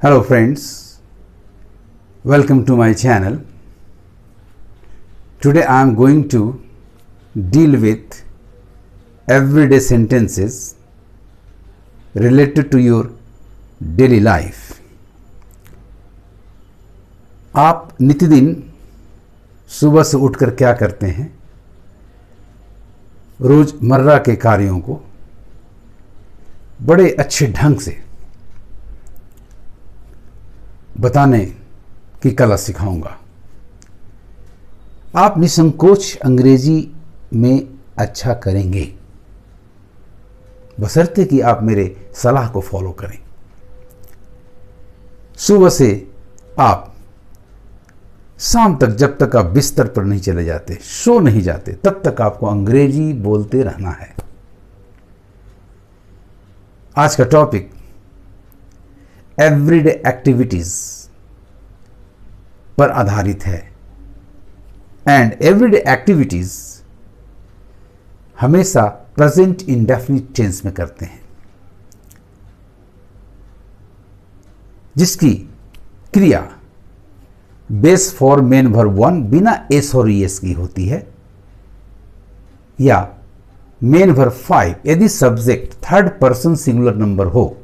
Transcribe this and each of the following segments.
Hello friends, welcome to my channel. Today I am going to deal with everyday sentences related to your daily life. आप नित्यदिन सुबह से उठकर क्या करते हैं? रोजमर्रा के कार्यों को बड़े अच्छे ढंग से बताने की कला सिखाऊंगा। आप निसंकोच अंग्रेजी में अच्छा करेंगे, बशर्ते कि आप मेरे सलाह को फॉलो करें। सुबह से आप शाम तक, जब तक आप बिस्तर पर नहीं चले जाते, सो नहीं जाते, तब तक आपको अंग्रेजी बोलते रहना है। आज का टॉपिक एवरीडे एक्टिविटीज पर आधारित है। एंड एवरीडे एक्टिविटीज हमेशा प्रेजेंट इंडेफिनिट टेंस में करते हैं, जिसकी क्रिया base for main verb one बिना एस और ईएस की होती है, या मेन वर्ब फाइव यदि subject third person singular number हो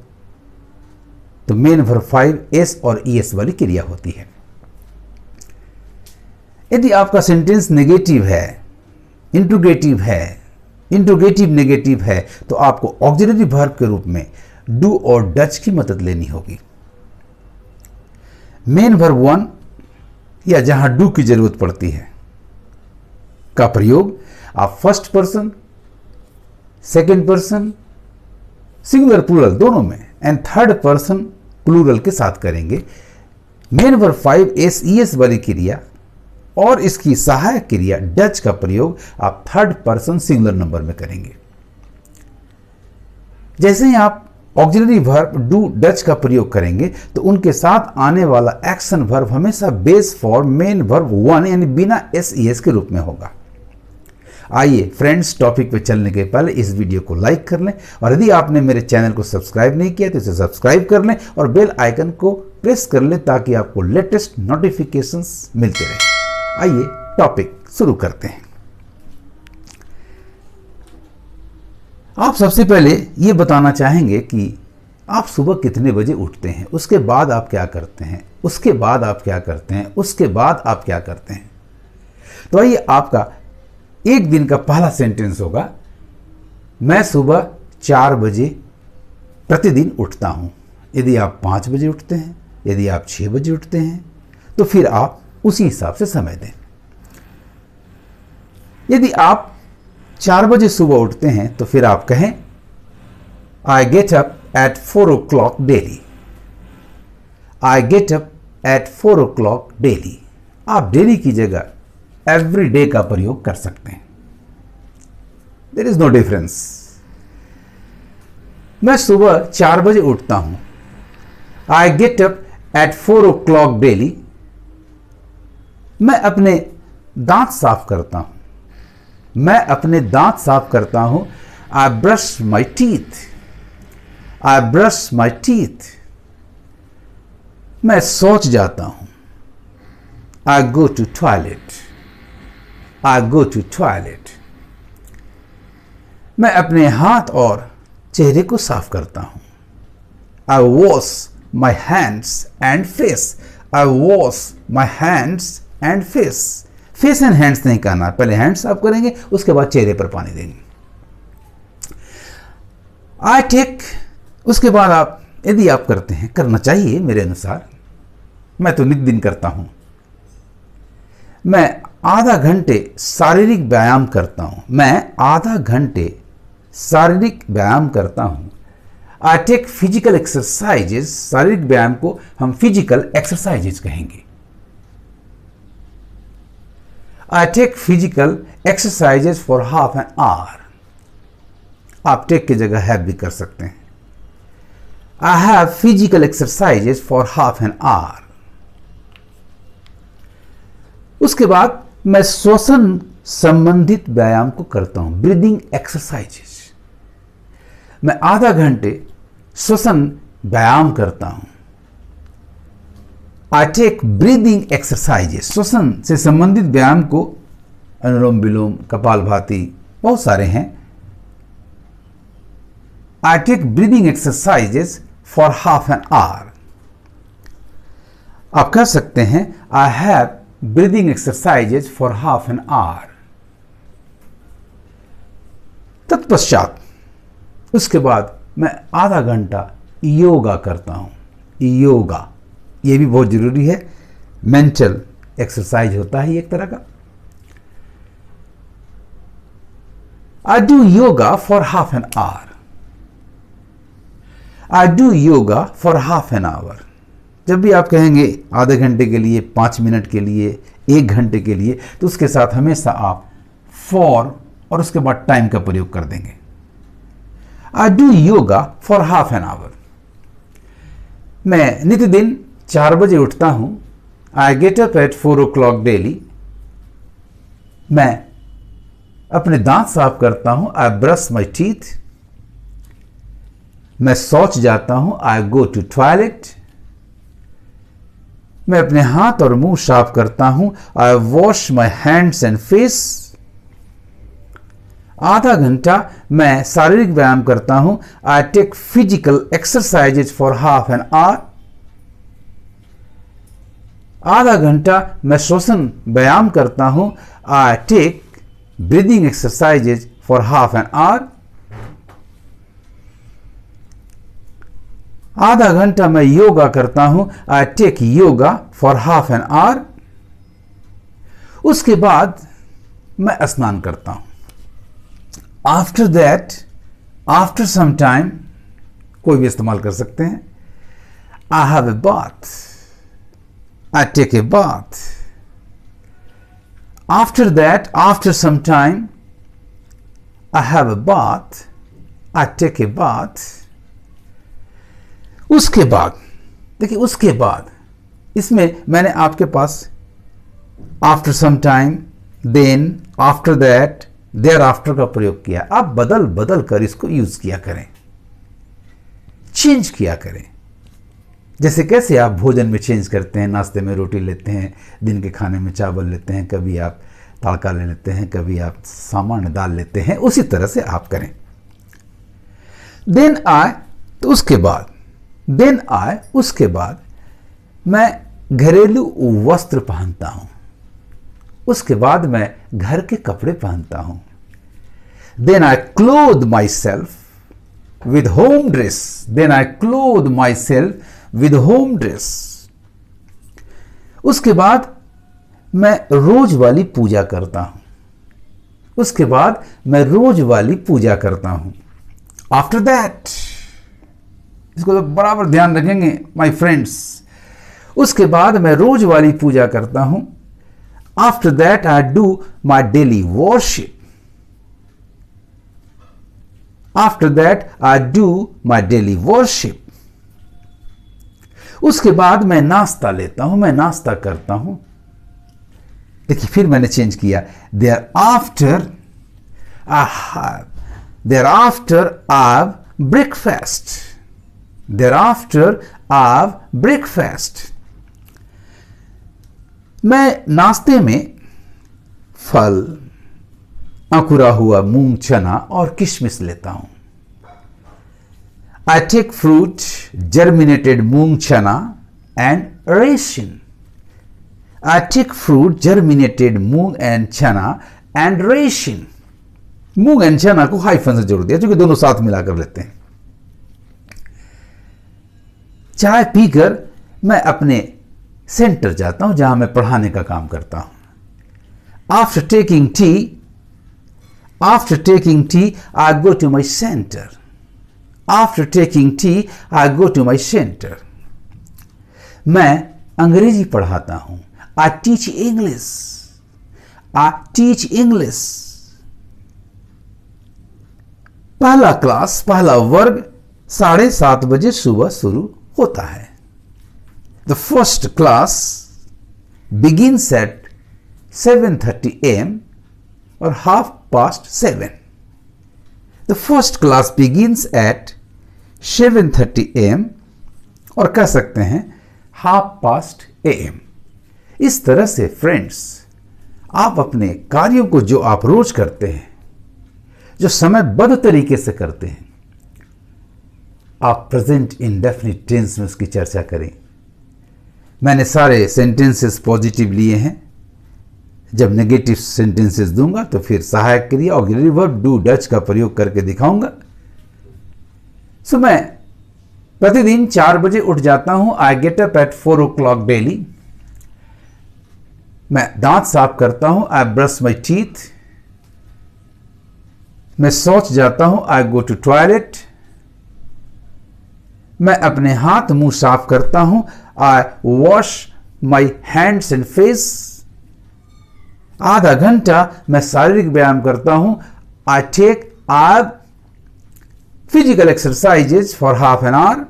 तो मेन वर्ब फाइव एस और ईएस वाली क्रिया होती है। यदि आपका सेंटेंस नेगेटिव है, इंट्रोगेटिव है, इंट्रोगेटिव नेगेटिव है, तो आपको ऑक्सिलरी वर्ब के रूप में डू और डच की मदद लेनी होगी। मेन वर्ब वन या जहां डू की जरूरत पड़ती है का प्रयोग आप first person, second person, singular plural दोनों में एंड थर्ड पर्सन प्लूरल के साथ करेंगे। Main verb five S ES वाली क्रिया और इसकी सहायक क्रिया डच का प्रयोग आप थर्ड पर्सन सिंगुलर नंबर में करेंगे। जैसे ही आप ऑक्सिलरी वर्ब डू डच का प्रयोग करेंगे तो उनके साथ आने वाला एक्शन वर्ब हमेशा base for main verb one यानी बिना एस ईएस के रूप में होगा। आइए फ्रेंड्स, टॉपिक पे चलने के पहले इस वीडियो को लाइक कर लें और यदि आपने मेरे चैनल को सब्सक्राइब नहीं किया तो इसे सब्सक्राइब कर लें और बेल आइकन को प्रेस कर लें ताकि आपको लेटेस्ट नोटिफिकेशंस मिलते रहें। आइए टॉपिक शुरू करते हैं। आप सबसे पहले ये बताना चाहेंगे कि आप सुबह कितने बजे उठते हैं, उसके बाद आप क्या करते हैं, उसके बाद आप क्या करते हैं, उसके बाद आप क्या करते हैं। तो आइए, आपका एक दिन का पहला सेंटेंस होगा, मैं सुबह 4 बजे प्रतिदिन उठता हूं। यदि आप 5 बजे उठते हैं, यदि आप 6 बजे उठते हैं, तो फिर आप उसी हिसाब से समय दें। यदि आप 4 बजे सुबह उठते हैं तो फिर आप कहें I get up at 4 o'clock daily. I get up at 4 o'clock daily. आप डेली की जगह एवरी डे का प्रयोग कर सकते हैं। There is no difference. मैं सुबह 4 बजे उठता हूं। I get up at 4 o'clock daily. मैं अपने दांत साफ करता हूं। मैं अपने दांत साफ करता हूं। I brush my teeth. I brush my teeth. मैं शौच जाता हूं। I go to toilet. I go to toilet। मैं अपने हाथ और चेहरे को साफ करता हूं। I wash my hands and face। I wash my hands and face। Face and hands नहीं कहना, पहले हैंड्स साफ करेंगे, उसके बाद चेहरे पर पानी देंगे। I take, उसके बाद आप, यदि आप करते हैं, करना चाहिए मेरे अनुसार, मैं तो नित्य दिन करता हूं, मैं आधा घंटे शारीरिक व्यायाम करता हूं। मैं आधा घंटे शारीरिक व्यायाम करता हूं। I take physical exercises. शारीरिक व्यायाम को हम फिजिकल एक्सरसाइजेस कहेंगे। I take physical exercises for half an hour. आप टेक की जगह हैव भी कर सकते हैं। I have physical exercises for half an hour. उसके बाद मैं श्वसन संबंधित व्यायाम को करता हूं, ब्रीदिंग एक्सरसाइजेस। मैं आधा घंटे श्वसन व्यायाम करता हूं। आई टेक ब्रीदिंग एक्सरसाइजेस, श्वसन से संबंधित व्यायाम को, अनुलोम विलोम, कपालभाति, बहुत सारे हैं। I take breathing exercises for half an hour. आप कह सकते हैं I have breathing exercises for half an hour. तत्पश्चात उसके बाद मैं आधा घंटा योगा करता हूं। योगा ये भी बहुत जरूरी है, मेंटल एक्सरसाइज होता है एक तरह का। आई do yoga for half an our. I do yoga for half an our. जब भी आप कहेंगे आधे घंटे के लिए, 5 मिनट के लिए, 1 घंटे के लिए, तो उसके साथ हमेशा आप फॉर और उसके बाद टाइम का प्रयोग कर देंगे। I do yoga for half an hour. मैं नित्यदिन 4 बजे उठता हूं। I get up at 4 o'clock daily. मैं अपने दांत साफ करता हूं। I brush my teeth. मैं शौच जाता हूं। I go to toilet. मैं अपने हाथ और मुंह साफ करता हूं। I wash my hands and face. आधा घंटा मैं शारीरिक व्यायाम करता हूं। I take physical exercises for half an hour. आधा घंटा मैं श्वसन व्यायाम करता हूं। I take breathing exercises for half an hour. आधा घंटा मैं योगा करता हूं। I take yoga for half an hour. उसके बाद मैं स्नान करता हूं। After that, after some time, कोई भी इस्तेमाल कर सकते हैं। I have a bath. I take a bath. After that, after some time, I have a bath. I take a bath. उसके बाद देखिए, उसके बाद इसमें मैंने आपके पास after some time, then, after that, thereafter का प्रयोग किया। आप बदल बदल कर इसको यूज किया करें, चेंज किया करें। जैसे कैसे आप भोजन में चेंज करते हैं, नाश्ते में रोटी लेते हैं, दिन के खाने में चावल लेते हैं, कभी आप तड़का ले लेते हैं, कभी आप सामान्य दाल लेते हैं, उसी तरह से आप करें। देन आई, तो उसके बाद, देन आई, उसके बाद मैं घरेलू वस्त्र पहनता हूं। उसके बाद मैं घर के कपड़े पहनता हूं। Then I clothe myself with home dress. Then I clothe myself with home dress. उसके बाद मैं रोज वाली पूजा करता हूं। उसके बाद मैं रोज वाली पूजा करता हूं। आफ्टर दैट, इसको तो बराबर ध्यान रखेंगे माय फ्रेंड्स। उसके बाद मैं रोज वाली पूजा करता हूं। After that I do my daily worship. After that I do my daily worship. उसके बाद मैं नाश्ता लेता हूं, मैं नाश्ता करता हूं। देखिए फिर मैंने चेंज किया। Thereafter I breakfast. Thereafter I breakfast. मैं नाश्ते में फल, अंकुरा हुआ मूंग, चना और किशमिश लेता हूं। I take fruit, germinated moong, chana and raisin. I take fruit, germinated moong and chana and raisin. मूंग एंड चना को हाइफन से जोड़ दिया क्योंकि दोनों साथ मिलाकर लेते हैं। चाय पीकर मैं अपने सेंटर जाता हूं जहां मैं पढ़ाने का काम करता हूं। After taking tea I go to my centre. After taking tea I go to my centre. मैं अंग्रेजी पढ़ाता हूं। I teach English. I teach English. पहला क्लास, पहला वर्ग 7:30 बजे सुबह शुरू होता है। The first class begins at 7:30 a.m. or 7:30. The first class begins at 7:30 a.m. और कह सकते हैं 7:30 AM। इस तरह से फ्रेंड्स, आप अपने कार्यों को जो आप रोज करते हैं, जो समयबद्ध तरीके से करते हैं, आप प्रेजेंट इंडेफिनिट टेंस में उसकी चर्चा करें। मैंने सारे सेंटेंसेस पॉजिटिव लिए हैं। जब नेगेटिव सेंटेंसेस दूंगा तो फिर सहायक क्रिया ऑक्सिलरी वर्ब डू डच का प्रयोग करके दिखाऊंगा। सो मैं प्रतिदिन 4 बजे उठ जाता हूं। I get up at 4 o'clock daily. मैं दांत साफ करता हूं। I brush my teeth. मैं शौच जाता हूं। I go to toilet. मैं अपने हाथ मुंह साफ करता हूं। I wash my hands and face. आधा घंटा मैं शारीरिक व्यायाम करता हूं। I take ab physical exercises for half an hour.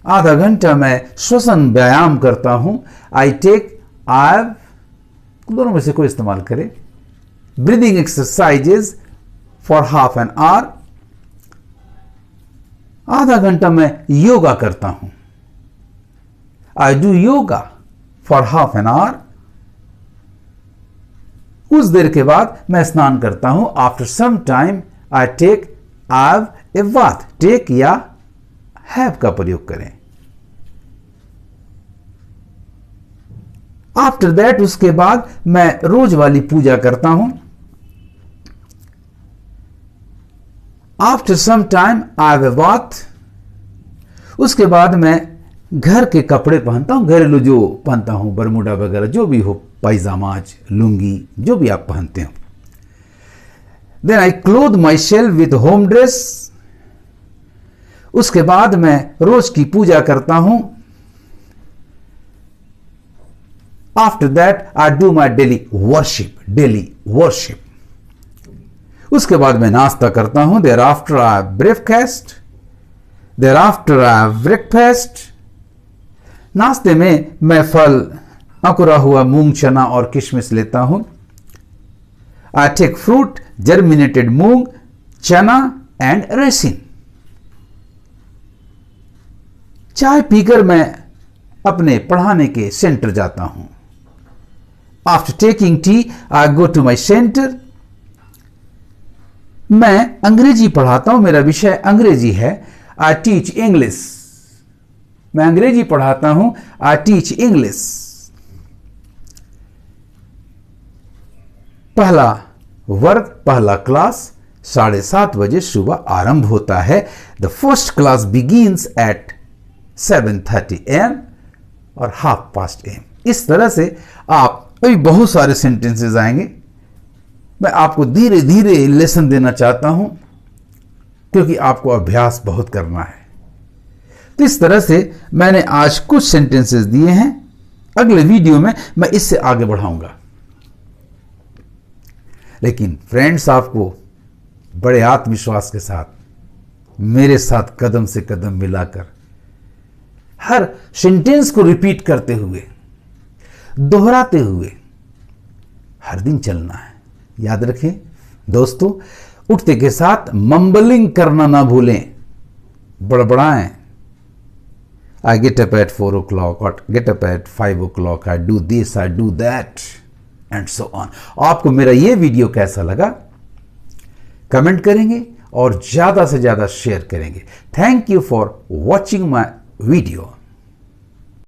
आधा घंटा मैं श्वसन व्यायाम करता हूं। आई टेक ab, दोनों में से कोई इस्तेमाल करें, breathing exercises for half an hour. आधा घंटा मैं योगा करता हूं। I do yoga for half an hour. कुछ देर के बाद मैं स्नान करता हूं। After some time I take have a bath. Take या हैव का प्रयोग करें। आफ्टर दैट, उसके बाद मैं रोज वाली पूजा करता हूं। After some time I have a bath. उसके बाद मैं घर के कपड़े पहनता हूं, घरेलू जो पहनता हूं, बरमूडा वगैरह जो भी हो, पायजामाज, लुंगी, जो भी आप पहनते हो। Then I clothe myself with home dress. उसके बाद मैं रोज की पूजा करता हूं। After that I do my daily worship. उसके बाद मैं नाश्ता करता हूं। Thereafter I breakfast. नाश्ते में मैं फल, अंकुरा हुआ मूंग, चना और किशमिश लेता हूं। I take fruit, germinated moong, chana and resin. चाय पीकर मैं अपने पढ़ाने के सेंटर जाता हूं। After taking tea I go to my centre. मैं अंग्रेजी पढ़ाता हूं, मेरा विषय अंग्रेजी है। I teach English. मैं अंग्रेजी पढ़ाता हूं। I teach English. पहला वर्ग, पहला क्लास 7:30 बजे सुबह आरंभ होता है। The first class begins at 7:30 AM और 7:30 AM। इस तरह से आप अभी बहुत सारे सेंटेंसेस आएंगे। मैं आपको धीरे धीरे लेसन देना चाहता हूं क्योंकि आपको अभ्यास बहुत करना है। तो इस तरह से मैंने आज कुछ सेंटेंसेस दिए हैं। अगले वीडियो में मैं इससे आगे बढ़ाऊंगा। लेकिन फ्रेंड्स, आपको बड़े आत्मविश्वास के साथ मेरे साथ कदम से कदम मिलाकर हर सेंटेंस को रिपीट करते हुए, दोहराते हुए हर दिन चलना है। याद रखें दोस्तों, उठते के साथ मम्बलिंग करना ना भूलें, बड़बड़ाएं। I get up at 4 o'clock और get up at 5 o'clock, I do this, I do that and so on. आपको मेरा ये वीडियो कैसा लगा कमेंट करेंगे और ज्यादा से ज्यादा शेयर करेंगे। Thank you for watching my video.